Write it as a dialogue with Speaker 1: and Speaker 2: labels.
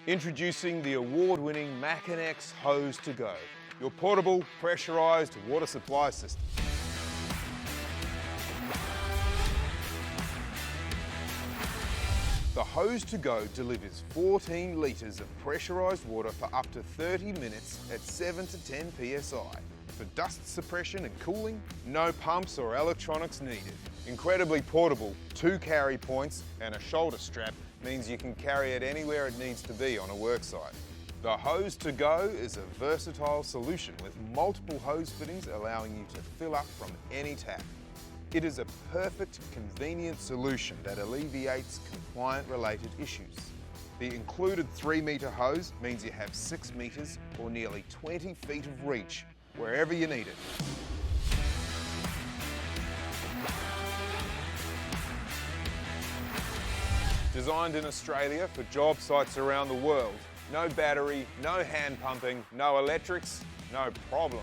Speaker 1: Introducing the award-winning Makinex H2G, your portable, pressurised water supply system. The H2G delivers 14 litres of pressurised water for up to 30 minutes at 7 to 10 psi. For dust suppression and cooling, no pumps or electronics needed. Incredibly portable, 2 carry points and a shoulder strap means you can carry it anywhere it needs to be on a worksite. The H2G is a versatile solution with multiple hose fittings allowing you to fill up from any tap. It is a perfect, convenient solution that alleviates compliant-related issues. The included 3-metre hose means you have 6 metres or nearly 20 feet of reach wherever you need it. Designed in Australia for job sites around the world. No battery, no hand pumping, no electrics, no problem.